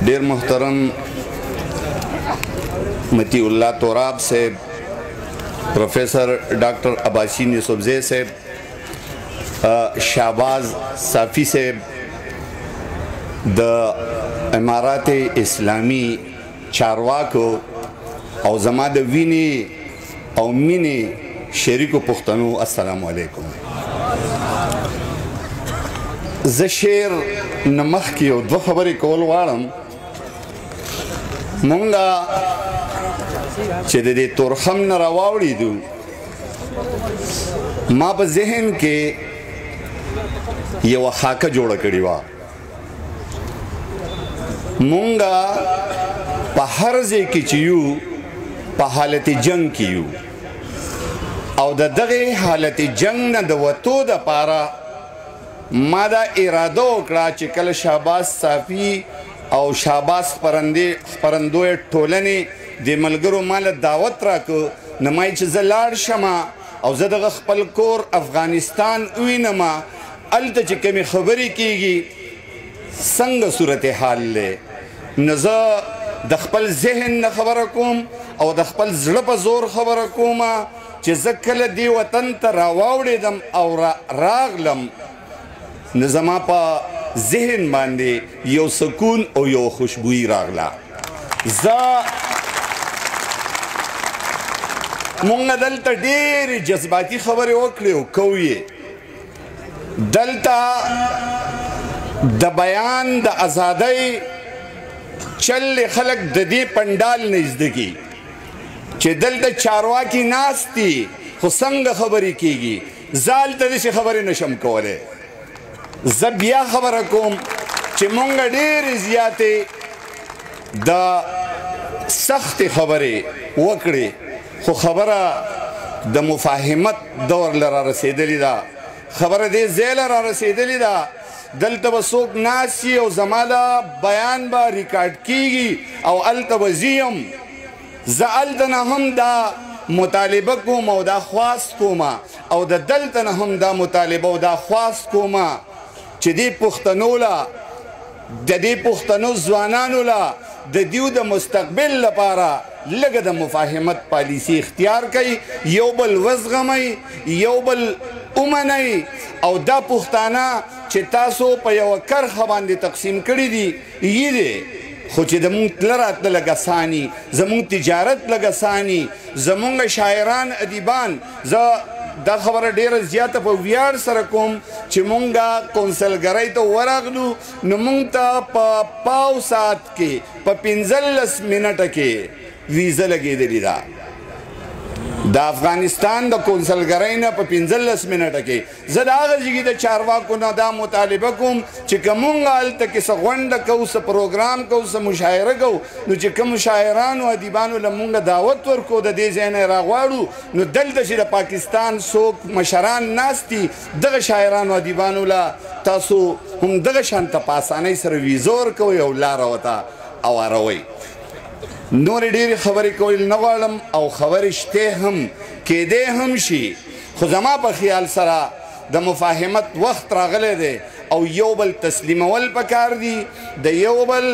ډیر محترم متی اللہ توراب صاحب، پروفیسر ڈاکٹر عباسین یوسفزئی صاحب، شہباز صافی صاحب، د امارات اسلامی چارواکو او زما د وینې او مینې شریکو پښتنو، السلام علیکم. زه شعر نه مخکې یو دوه خبرې کول غواړم. مونږه چې د دې تورخم نه راواوړېدو، ما په ذهن کې یوه خاکه جوړه کړې وه. مونږه په هر ځای کې چې یو په حالت جنگ کې یو، او د دغه حالت جنگ نه د وتو دپاره ما دا اراده وکړه چې کله شهباز صافي او شهباز خپرندوی ټولنې د ملګرو ماله دعوت راکړو، نو ما چې زه لاړ شم او زه دغه خپل کور افغانستان ووینم، هلته چې کومې خبرې کېږي څنګه صورتحال دی، نو زه د خپل ذهن نه خبره کوم او د خپل زړه په زور خبره کوم چې زه کله دې وطن ته راواوړېدم او راغلم، نو زما په ذهن باندې یو سکون او یو خوشبویي راغله. مونږ دلته ډېرې جذباتي خبرې وکړې او کوو یې. دلته د بیان د ازادۍ چل خلک د دې پنډال نه زده کي چې دلته چارواکي ناست دي، خو څنګه خبرې کېږي. زه هلته داسې خبرې نشم کولی. زه بیا خبره کوم چې مونږ ډېرې زیاتې د سختې خبرې وکړې، خو خبره د مفاهمت دور له را رسېدلې ده، خبره دې ځای له را رسېدلې ده. دلته به څوک ناست وي او زما دا بیان به ریکارډ کېږي او هلته به زه یم. زه هلته نه هم دا مطالبه کوم او دا خواست کوم، او د دلته نه هم دا مطالبه او دا خواست کوم چې دې پښتنو له د دې پښتنو ځوانانو له د دیو د مستقبل لپاره لږه د مفاهمت پالیسي اختیار کوي، یو بل وزغمئ، یو بل ومنئ، او دا پښتانه چې تاسو په یوه کرښه باندې تقسیم کړي دي یې دی، خو چې زمونږ تله راتله لږ اساني، زمونږ تجارت لږ اساني، زمونږ شاعران ادیبان. زه دا خبره ډیره زیاته په ویاړ سره کوم چې مونږه کونسلګرۍ ته ورغلو، نو مونږ ته په پاو ساعت کې په 15 منټه کې ویزه لګېدلې ده. د افغانستان د کونسلګرۍ نه په 15 منټه کې. زه د هغه ځای د چارواکو نه دا مطالبه کوم چې که مونږ هلته کې څه غونډه کوو، څه پروګرام کوو، څه مشاعره کوو، نو چې کوم شاعرانو ادیبانو له مونږ دعوت ورکړو د دې ځای نه یې راغواړو، نو دلته چې د پاکستان څوک مشران ناست دي، دغه شاعرانو ادیبانو له تاسو هم دغه شانته په اسانۍ سره ویزه ورکوئ او لاره ورته هواروئ. نورې ډېرې خبرې کول نه غواړم، او خبرې شته هم کېدی هم شي، خو زما په خیال سره د مفاهمت وخت راغلی دی او یو بل تسلیمول پکار دي، د یو بل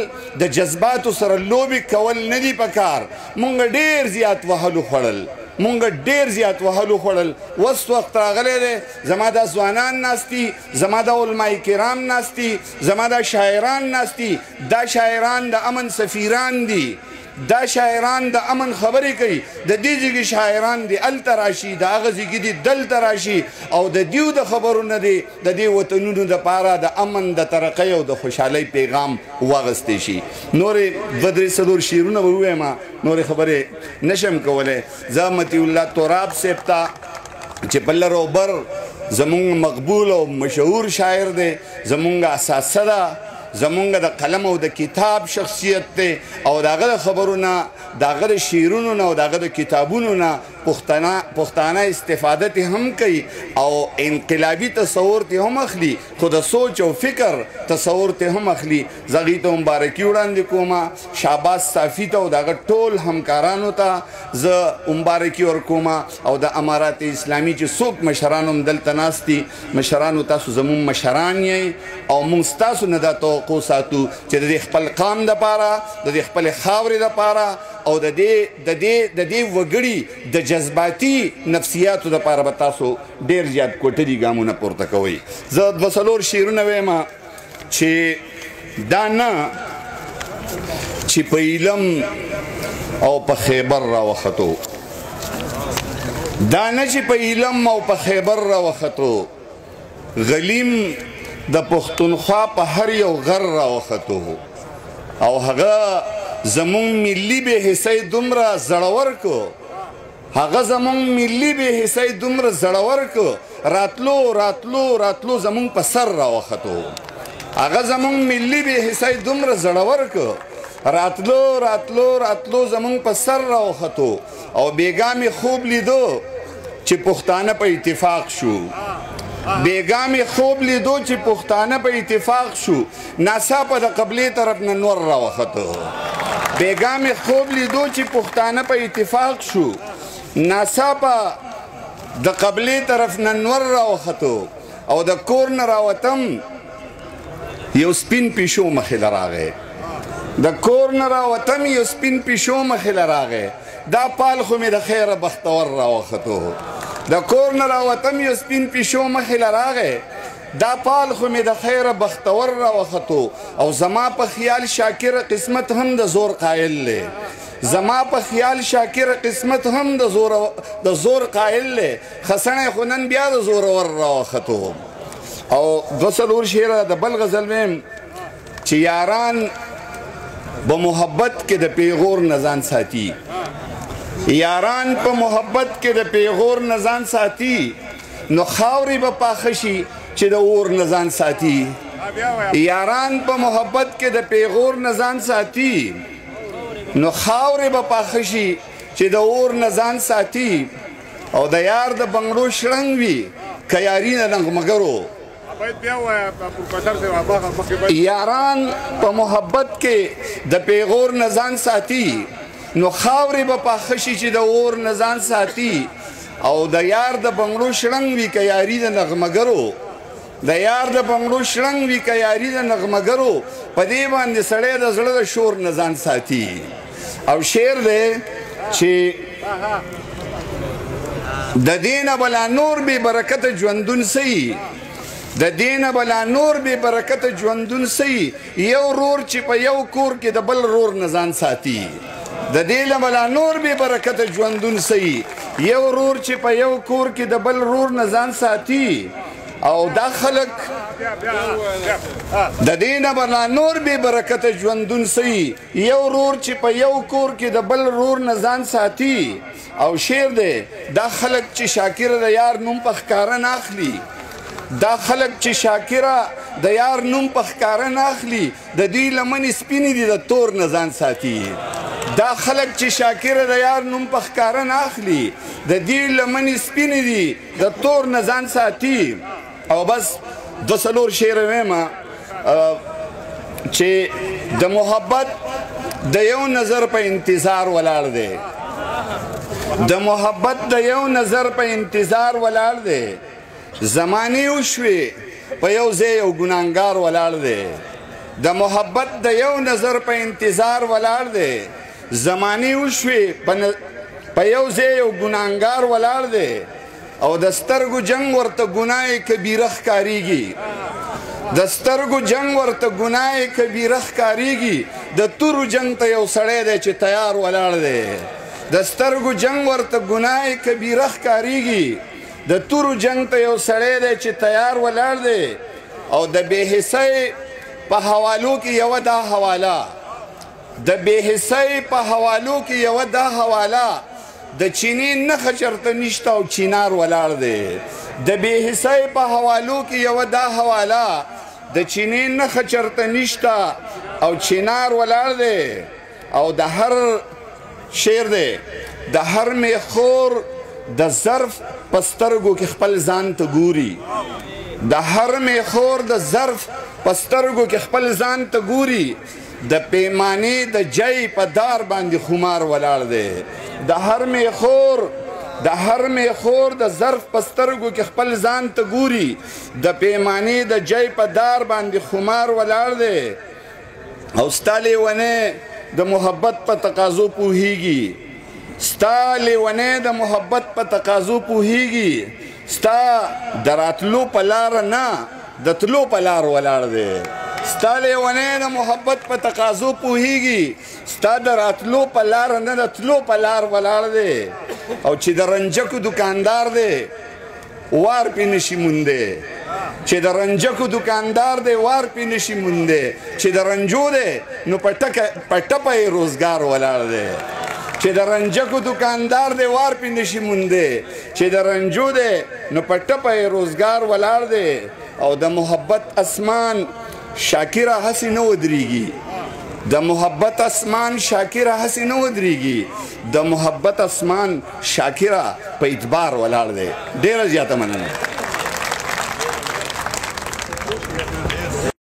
د جذباتو سره لوبې کول نه دي پکار. مونږ ډېر زیات وهلو خوړل، اوس وخت راغلی دی زما دا ځوانان ناست دي، زما دا علماء کرام ناست دي، زما دا شاعران ناست دي، دا شاعران د امن سفیران دي، دا شاعران د امن خبرې کوي. د دې ځای شاعران دي هلته راشي، د هغه ځای دي دلته راشي، او د دیو د خبرو نه دی د دې وطنونو دپاره د امن، د ترقۍ او د خوشحالۍ پیغام واغستی شي. نورې دوه درې څلور شعرونه به ووایم، نورې خبرې نشم کولی. زه متی الله توراب صاحب ته چې په لر او بر زمونږ مقبول او مشهور شاعر دی، زمونږ اساسه ده، زمونږ د قلم او د کتاب شخصیت دی، او د هغه د خبرو نه، د هغه د شعرونو نه او د هغه د کتابونو نه پښتانه استفاده ته هم کوي او انقلابي تصور ته هم اخلي خو د سوچ او فکر تصور ته هم اخلي زغی ته مبارکي وړاندې کومه شاباس صافي ته او دغه ټول همکارانو ته زه مبارکي ورکومه او د امارات اسلامي چې څوک مشران هم دلته ناست دي مشرانو تاسو زموږ مشران یې او موږ ستاسو نه دا توقع ساتو چې د خپل قام دپاره د خپل خاورې دپاره او د دې وګړي د جذباتي نفسیاتو دپاره به تاسو ډېر زیات کوټلي ګامونه پورته کوئ زه دوه څلور شعرونه وایم چې دا نه چې په علم او په خیبر راوختو دا نه چې په علم او په خیبر راوختو غلیم د پښتونخوا په هر یو غر راوختو او هغه زمون ملی به حصه دومره زړور کو هغه زمون ملی به حصه دومره زړور کو راتلو زمون په سر راوختو هغه زمون ملی به حصه دومره زړور کو راتلو زمون په سر راوختو او بیګامي خوب لیدو چې پښتانه په اتفاق شو بیګامي خوب لیدو چې پښتانه په اتفاق شو ناڅاپه د قبلې طرف نه نور راوختو بیګامي خوب لیدو چې پښتانه په اتفاق شو ناڅاپه د قبلې طرف نه نور راوختو او د کور نه راوتم یو سپین پیشو مخې له راغی د کور نه راوتم یو سپین پیشو مخې له راغی دا پال خو مې د خیره بختور راوختو د کور نه راوتم یو سپین پیشو مخې له راغی دا پال خو مې د خیره بختور راوختو او زما په خیال شاکر قسمت هم د زور قایل دی زما په خیال شاکر قسمت هم د زور قایل دی خسنه خو نن بیا د زورور راوختو او دوه څلور شعره د بل غزل ویم چې یاران په محبت کې د پیغور نه ځان ساتي یاران په محبت کې د پیغور نه ځان ساتي نو خاورې به پاخه شي چې د اور نه ځان ساتي یاران په محبت کې د پیغور نه ځان ساتي نو خاورې به پاخه شي چې د اور نه ځان ساتي او د یار د بنګړو شړنګ وي که یاري نه نغمګرو یاران په محبت کې د پیغور نه ځان ساتي نو خاورې به پاخه شي چې د اور نه ځان ساتي او د یار د بنګړو شړنګ وي که یاري د نغمګرو د یار د بنګړو شړنګ وي که یاري د نغمګرو په دې باندې سړی د زړه د شور نه ځان ساتي او شعر دی چې د دې نه بلا نور بې برکته ژوندون سي د دې نه بلا نور بې برکته ژوندون سي یو رور چې په یو کور کې د بل رور نه ځان ساتي د دې نه بلا نور بې برکته ژوندون سي یو رور چې په یو کور کې د بل رور نه ځان ساتي او دا خلک د دې نه بلا نور بې برکته ژوندون سي یو رور چې په یو کور کې د بل رور نه ځان ساتي او شعر دی دا خلک چې شاکر د یار نوم په ښکاره نه اخلي دا خلک چې شاکره د یار نوم په ښکاره نه اخلي د دوی لمنې سپینې دي د تور نه ځان ساتي دا خلک چې شاکره د یار نوم په ښکاره نه اخلي د دوی لمنې سپینې دي د تور نه ځان ساتي او بس دوه څلور شعر ویمه چې د محبت د یو نظر په انتظار ولاړ دی د محبت د یو نظر په انتظار ولاړ دی زمانې وشوې په یو ځای یو ګناهګار ولاړ دی د محبت د یو نظر په انتظار ولاړ دی زمانې وشوې په یو ځای یو ګناهګار ولاړ دی او د سترګو جنگ ورته ګناه کبیره ښکارېږي د سترګو جنگ ورته ګناه کبیره ښکارېږي د تورو جنگ ته یو سړی دی چې تیار ولاړ دی د سترګو جنگ ورته ګناه کبیره ښکارېږي د تورو جنگ ته یو سړی دی چې تیار ولاړ دی او د بې حسۍ په حوالو کې یوه دا حواله د بې حسۍ په حوالو کې یوه دا حواله د چینې نښه چېرته نشته او چینار ولاړ دی د بې حسۍ په حوالو کې یوه دا حواله د چینې نښه چېرته نشته او چینار ولاړ دی او د هر شعر دی د هر میخور د ظرف په سترګو کې خپل ځان ته ګوري د هر میخور د ظرف په سترګو کې خپل ځان ته ګوري د پیمانې د جای په دار باندې خمار ولاړ دی د هر میخور د ظرف په سترګو کې خپل ځان ته ګوري د پیمانې د جای په دار باندې خمار ولاړ دی او ستا لیونی د محبت په تقاضو پوهیږي ستا لیونی د محبت په تقاضو پوهیږي ستا د راتلو په لار نه د تلو په لار ولاړ دی ستا لیونی د محبت په تقاضو پوهیږي ستا د راتلو په لار نه د تلو په لار ولاړ دی او چې د رنجکو دکاندار دی وار پې نشي موندی چې د رنجکو دکاندار دی وار پې نشي موندی چې د رنجو دی نو په ټپه یې روزګار ولاړ دی چې د رنجکو دکاندار دی وار پې نشي موندی چې د رنجو دی نو په ټپه یې روزګار ولاړ دی او د محبت اسمان شاکره هسې نه ودرېږي د محبت اسمان شاکره هسې نه ودرېږي د محبت اسمان شاکره په اعتبار ولاړ دی ډېره زیاته مننه